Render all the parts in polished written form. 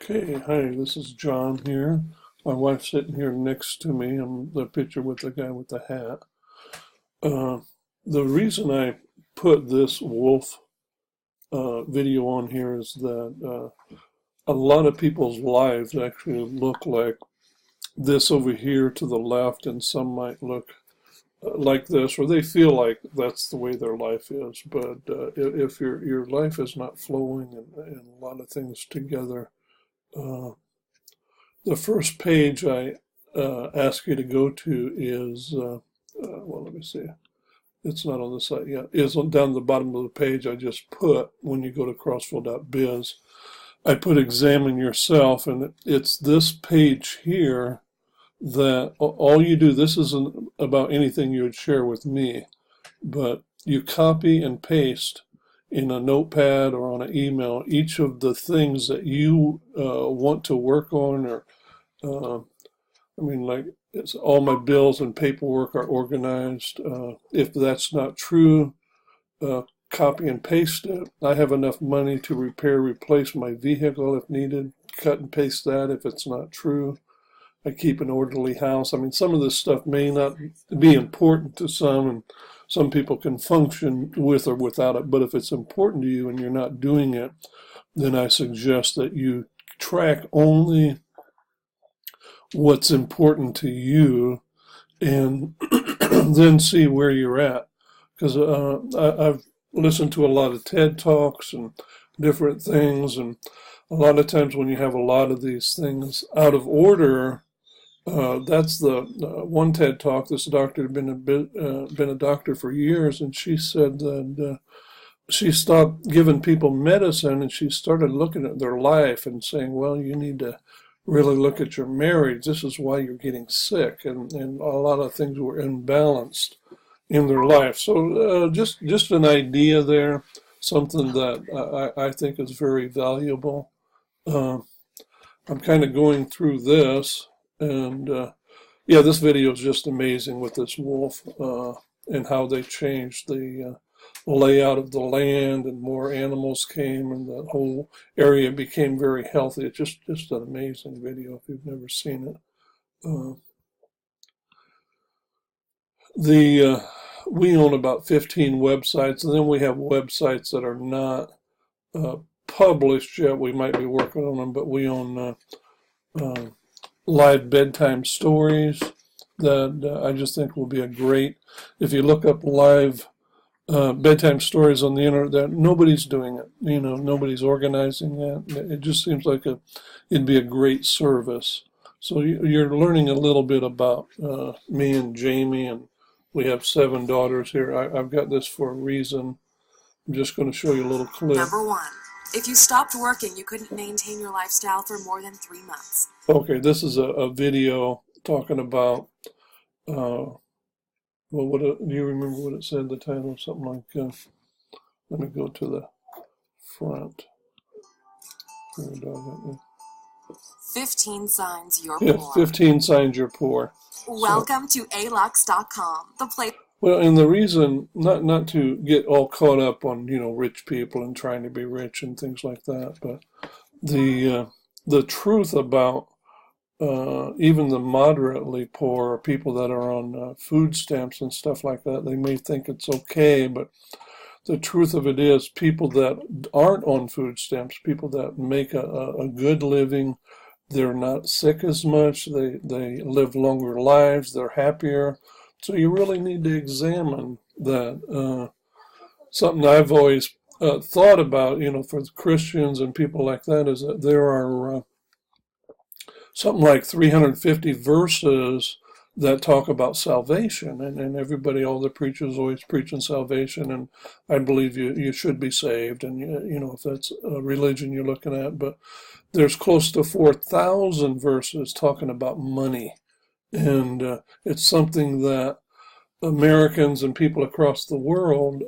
Okay, hi, this is John here. My wife's sitting here next to me. I'm the picture with the guy with the hat. Uh, the reason I put this wolf video on here is that a lot of people's lives actually look like this over here to the left, and some might look like this, or they feel like that's the way their life is. But if your life is not flowing and a lot of things together, uh, the first page I ask you to go to is, well, let me see. It's not on the site yet. Is on down the bottom of the page. I just put when you go to crossville.biz, I put examine yourself, and it's this page here that all you do. This isn't about anything you would share with me, but you copy and paste in a notepad or on an email each of the things that you want to work on or uh, like it's all my bills and paperwork are organized. If that's not true, uh, copy and paste it. I have enough money to repair, replace my vehicle if needed. Cut and paste that if it's not true. I keep an orderly house. Some of this stuff may not be important to some, and some people can function with or without it. But if it's important to you and you're not doing it, then I suggest that you track only what's important to you and then see where you're at. Because I've listened to a lot of TED Talks and different things, and a lot of times when you have a lot of these things out of order, that's the one TED Talk. This doctor had been a doctor for years, and she said that she stopped giving people medicine and she started looking at their life and saying, well, you need to really look at your marriage. This is why you're getting sick. And a lot of things were imbalanced in their life. So just an idea there, something that I think is very valuable. Uh, I'm kind of going through this, and yeah, this video is just amazing with this wolf and how they changed the layout of the land, and more animals came, and the whole area became very healthy. It's just an amazing video if you've never seen it. Uh, the We own about 15 websites, and then we have websites that are not uh, published yet. We might be working on them, but we own uh, live bedtime stories that I just think will be a great. If you look up live bedtime stories on the internet, that nobody's doing it. Nobody's organizing that. It just seems like it'd be a great service. So you're learning a little bit about me and Jamie, and we have 7 daughters here. I've got this for a reason. I'm just going to show you a little clip. Number 1. If you stopped working, you couldn't maintain your lifestyle for more than 3 months. Okay, this is a video talking about, well, do you remember what it said, the title? Something like, let me go to the front. 15 signs you're Yeah, poor. 15 signs you're poor. Welcome to alux.com, the place. Well, and the reason, not to get all caught up on, rich people and trying to be rich and things like that, but the truth about even the moderately poor, or people that are on food stamps and stuff like that, they may think it's okay, but the truth of it is people that aren't on food stamps, people that make a good living, they're not sick as much, they live longer lives, they're happier. So you really need to examine that. Something I've always thought about, for Christians and people like that, is that there are something like 350 verses that talk about salvation, and everybody, all the preachers always preaching salvation, and I believe you should be saved, and if that's a religion you're looking at, but there's close to 4,000 verses talking about money, and it's something that Americans and people across the world,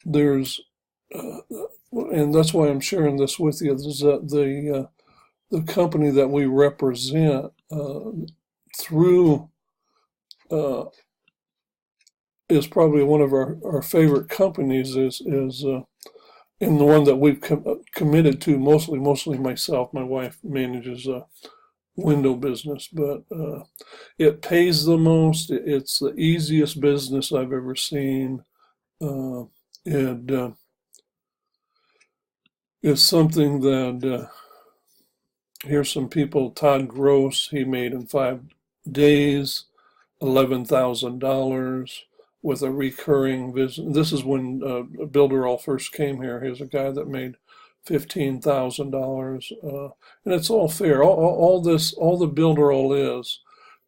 there's, and that's why I'm sharing this with you, is that the company that we represent through is probably one of our favorite companies is and the one that we've committed to mostly myself. My wife manages a window business, but it pays the most. It's the easiest business I've ever seen. It is something that here's some people. Todd Gross, he made in 5 days $11,000 with a recurring visit. This is when Builderall first came here. Here's a guy that made $15,000, and it's all fair. All the Builderall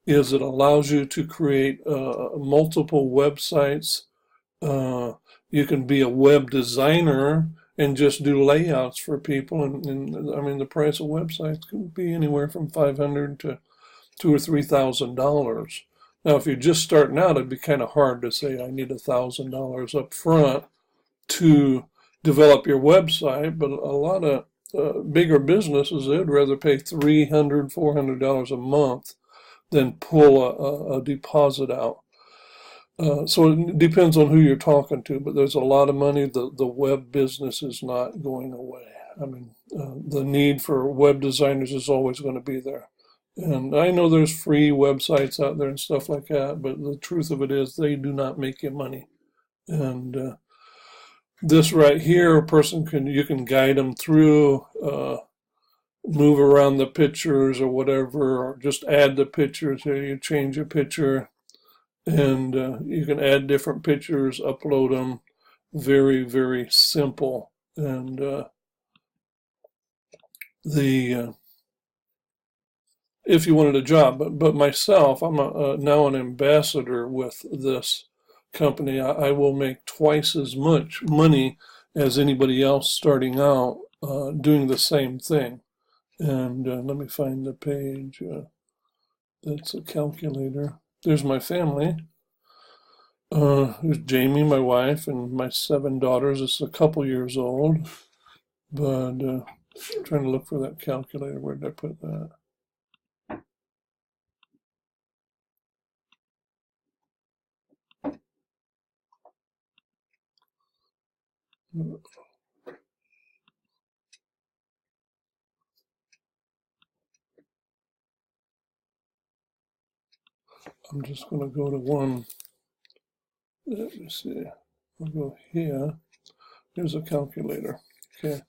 is it allows you to create multiple websites. You can be a web designer and just do layouts for people, and I mean the price of websites can be anywhere from $500 to $2,000 or $3,000. Now, if you're just starting out, it'd be kind of hard to say I need $1,000 up front to develop your website, but a lot of bigger businesses, they'd rather pay $300, $400 a month than pull a deposit out. So it depends on who you're talking to, but there's a lot of money. The web business is not going away. I mean, the need for web designers is always going to be there. And I know there's free websites out there and stuff like that, but the truth of it is they do not make you money. And this right here, you can guide them through, move around the pictures or whatever, or just add the pictures. Here you change a picture, and you can add different pictures, upload them. Very, very simple. And if you wanted a job, but myself, I'm now an ambassador with this company. I will make twice as much money as anybody else starting out doing the same thing. And let me find the page. That's a calculator. There's my family. There's Jamie, my wife, and my 7 daughters. It's a couple years old. But I'm trying to look for that calculator. Where did I put that? I'm just going to go to one. Let me see. I'll go here. Here's a calculator. Okay.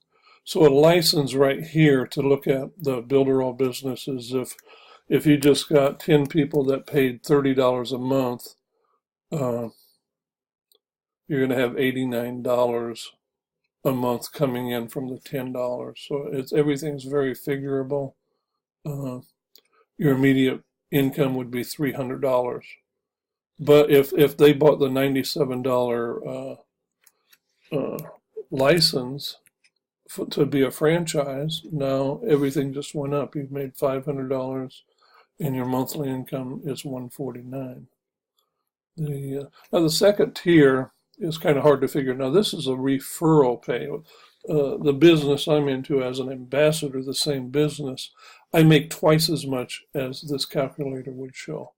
So a license right here to look at the Builderall business is if you just got 10 people that paid $30 a month, you're going to have $89 a month coming in from the $10. So everything's very figurable. Your immediate income would be $300. But if they bought the $97 license to be a franchise, now everything just went up. You've made $500 and your monthly income is $149. Now the second tier is kind of hard to figure. Now this is a referral pay. The business I'm into as an ambassador, the same business, I make twice as much as this calculator would show.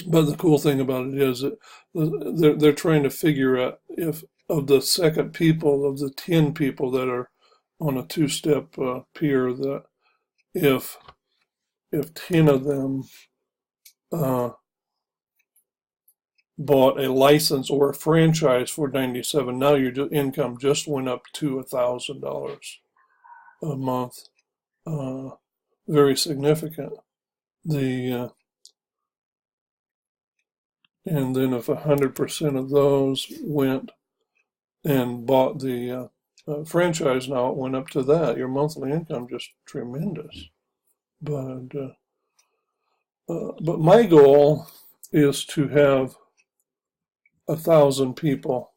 But the cool thing about it is that they're trying to figure out if of the second people, of the 10 people that are on a 2-step pier, that if 10 of them bought a license or a franchise for $97, now your income just went up to $1,000 a month. Very significant. And then if 100% of those went and bought the franchise, now it went up to that. Your monthly income just tremendous. But my goal is to have 1,000 people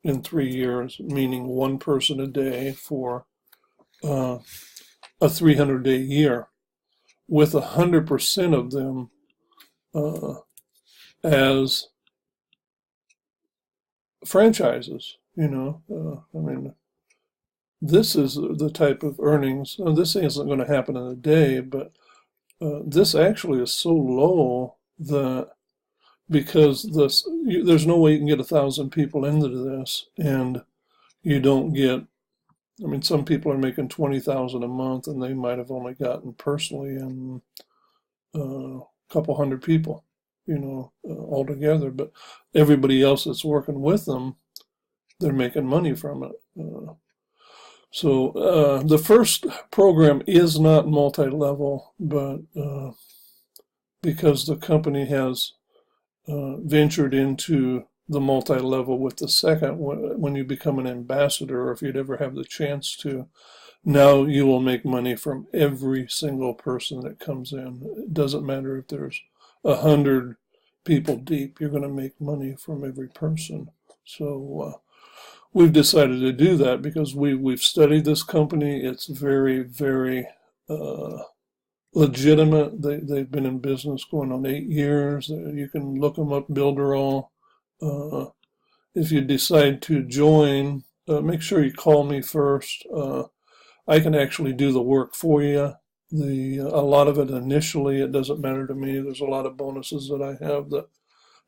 in 3 years, meaning one person a day for a 300-day year, with 100% of them as franchises. I mean, this is the type of earnings. This isn't going to happen in a day, but this actually is so low that because there's no way you can get 1,000 people into this, and you don't get. I mean, some people are making 20,000 a month, and they might have only gotten personally in a couple hundred people, altogether. But everybody else that's working with them, they're making money from it. So the first program is not multi-level, but because the company has ventured into the multi-level with the second, when you become an ambassador, or if you'd ever have the chance to, now you will make money from every single person that comes in. It doesn't matter if there's 100 people deep, you're going to make money from every person. So we've decided to do that because we've studied this company. It's very, very legitimate. They've been in business going on 8 years. You can look them up, Builderall. If you decide to join, make sure you call me first. I can actually do the work for you. A lot of it initially, it doesn't matter to me. There's a lot of bonuses that I have that,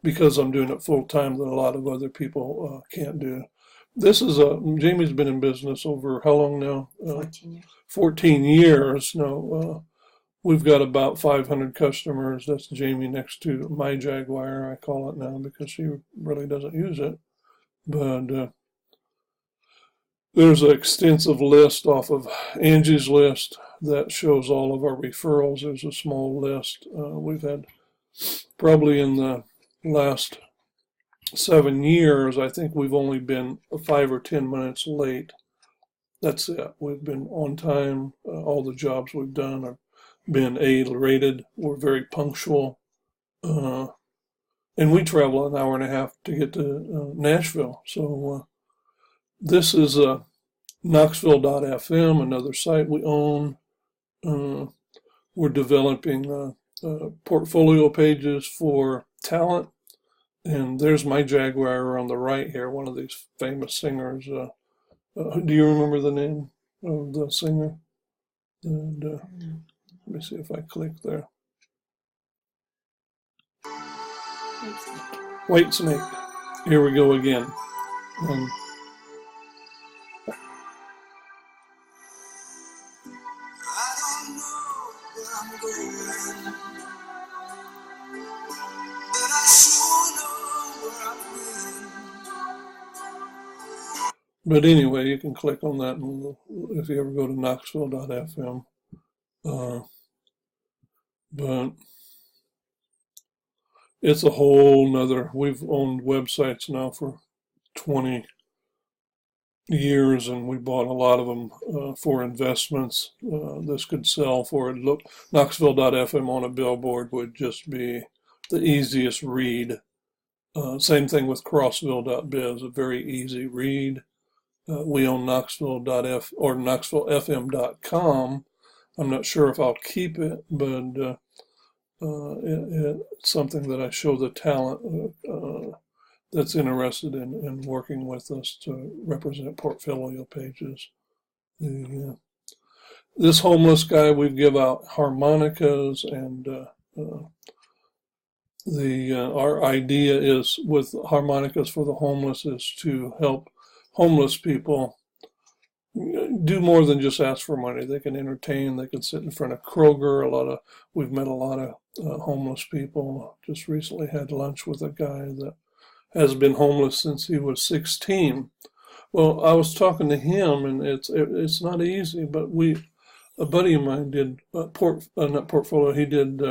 because I'm doing it full time, that a lot of other people can't do. This is Jamie's been in business over how long now? 14 years. 14 years. Now, we've got about 500 customers. That's Jamie next to my Jaguar, I call it now, because she really doesn't use it. But there's an extensive list off of Angie's list that shows all of our referrals. There's a small list. We've had probably in the last 7 years, I think we've only been 5 or 10 minutes late. That's it. We've been on time. All the jobs we've done have been A rated. We're very punctual. And we travel an hour and a half to get to Nashville. So this is Knoxville.fm, another site we own. We're developing portfolio pages for talent. And there's my Jaguar on the right here, one of these famous singers. Do you remember the name of the singer? And let me see if I click there. White Snake. Here we go again. I don't know where I'm going, but I sure know where I've been. But anyway, you can click on that if you ever go to Knoxville.fm. But it's a whole nother. We've owned websites now for 20 years, and we bought a lot of them for investments. This could sell for it. Look, Knoxville.fm on a billboard would just be the easiest read. Same thing with crossville.biz, a very easy read. We own Knoxville.f or KnoxvilleFM.com. I'm not sure if I'll keep it, but it's something that I show the talent that's interested in working with us to represent portfolio pages. This homeless guy, we give out harmonicas, and our idea is with harmonicas for the homeless is to help homeless people do more than just ask for money. They can entertain. They can sit in front of Kroger. We've met a lot of homeless people. Just recently had lunch with a guy that has been homeless since he was 16. Well, I was talking to him, and it's not easy. But a buddy of mine did not portfolio. He did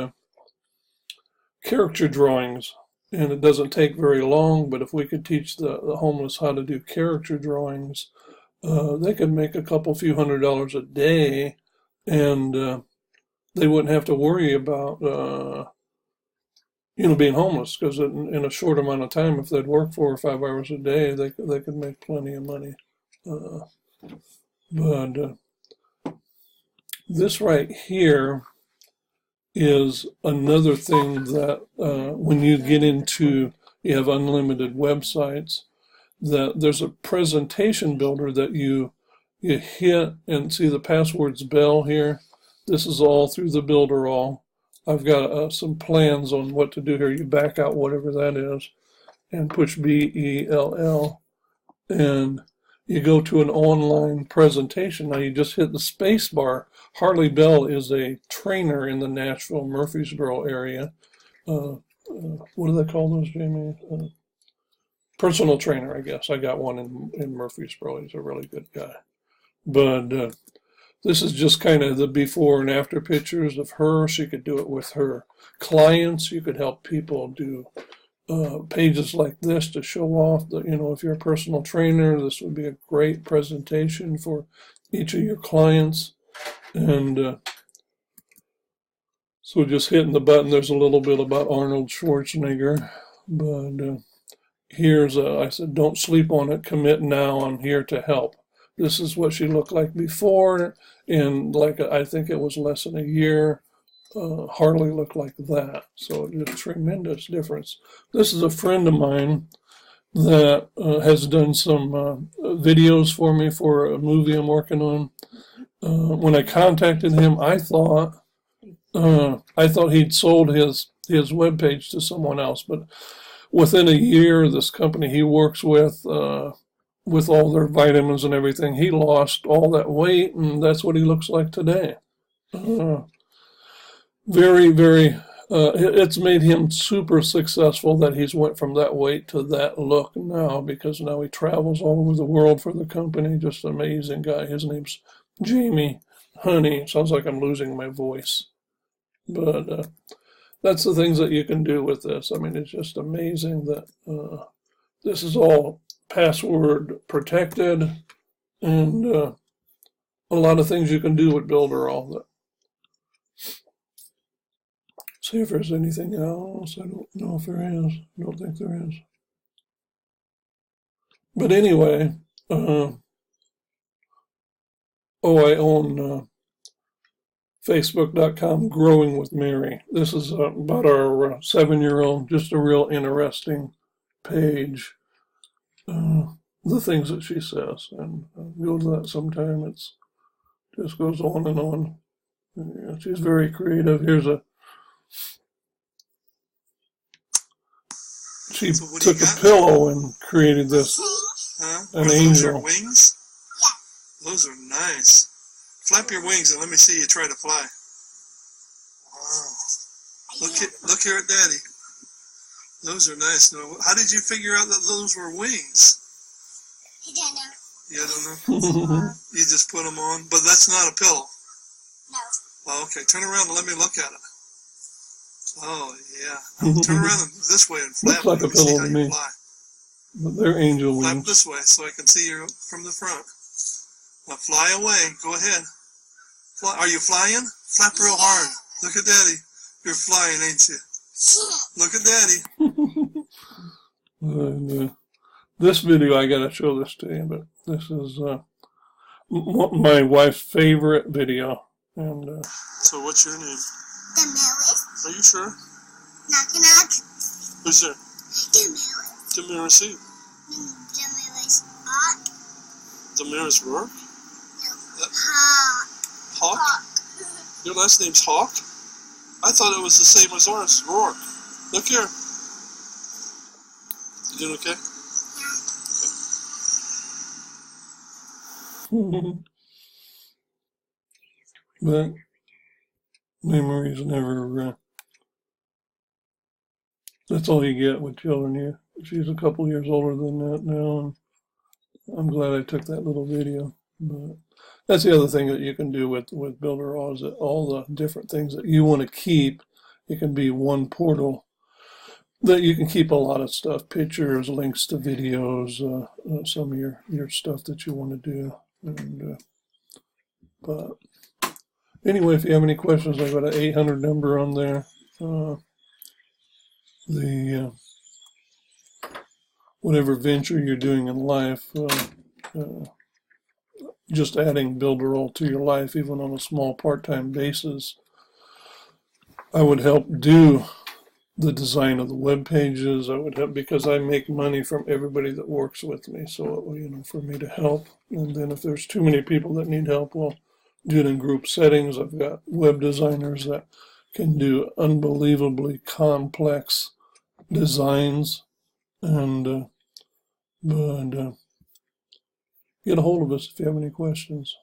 caricature drawings, and it doesn't take very long. But if we could teach the homeless how to do caricature drawings, they could make a few $100s a day, and they wouldn't have to worry about being homeless, because in a short amount of time, if they'd work 4 or 5 hours a day, they could make plenty of money. But this right here is another thing that when you get into, you have unlimited websites, that there's a presentation builder that you hit, and see the password's Bell here. This is all through the Builderall. I've got some plans on what to do here. You back out whatever that is and push BELL, and you go to an online presentation. Now you just hit the space bar. Harley Bell is a trainer in the Nashville, Murfreesboro area. What do they call those, Jamie? Personal trainer, I guess. I got one in Murfreesboro. He's a really good guy. But this is just kind of the before and after pictures of her. She could do it with her clients. You could help people do pages like this to show off that, if you're a personal trainer, this would be a great presentation for each of your clients. And so just hitting the button, there's a little bit about Arnold Schwarzenegger. But I said, don't sleep on it, commit now, I'm here to help. This is what she looked like before, and I think it was less than a year, Harley looked like that. So it's a tremendous difference. This is a friend of mine that has done some videos for me for a movie I'm working on. When I contacted him, I thought he'd sold his webpage to someone else, but within a year, this company he works with all their vitamins and everything, he lost all that weight, and that's what he looks like today. Very, very, it's made him super successful that he's went from that weight to that look now, because now he travels all over the world for the company. Just an amazing guy. His name's Jamie Honey. Sounds like I'm losing my voice. But that's the things that you can do with this. I mean, it's just amazing that this is all password protected, and a lot of things you can do with Builderall. See if there's anything else. I don't know if there is. I don't think there is. But anyway, I own Facebook.com Growing with Mary. This is about our 7-year-old, just a real interesting page. The things that she says, and go to that sometime. It's just goes on and on. Yeah, she's very creative. She took a pillow and created this an angel. Those are wings? Those are nice. Flap your wings and let me see you try to fly. Wow. Look here at Daddy. Those are nice. Now, how did you figure out that those were wings? I don't know. You don't know? You just put them on, but that's not a pillow. No. Oh, okay. Turn around and let me look at it. Oh, yeah. Turn around this way and flap. Looks like a pillow to me. Fly. But they're angel Flap wings. this way so I can see you from the front. Now fly away. Go ahead. Fly. Are you flying? Flap real hard. Look at Daddy. You're flying, ain't you? Look at Daddy. And, this video, I gotta show this to you, but this is my wife's favorite video. And so what's your name? Damaris. Are you sure? Knock knock. Who's there? Damaris. Damaris who? Damaris Hawk. Damaris Rourke? No. Hawk. Hawk? Hawk. Your last name's Hawk? I thought it was the same as ours, Rourke. Look here. You doing okay? but memories never. That's all you get with children. She's a couple years older than that now, and I'm glad I took that little video. But that's the other thing that you can do with Builderall, is that all the different things that you want to keep, it can be one portal that you can keep a lot of stuff, pictures, links to videos, some of your stuff that you want to do. And but anyway, if you have any questions, I've got an 800 number on there. Whatever venture you're doing in life, just adding Builderall to your life, even on a small part-time basis, I would help do the design of the web pages. I would help because I make money from everybody that works with me. So, for me to help. And then if there's too many people that need help, we'll do it in group settings. I've got web designers that can do unbelievably complex designs, and but get a hold of us if you have any questions.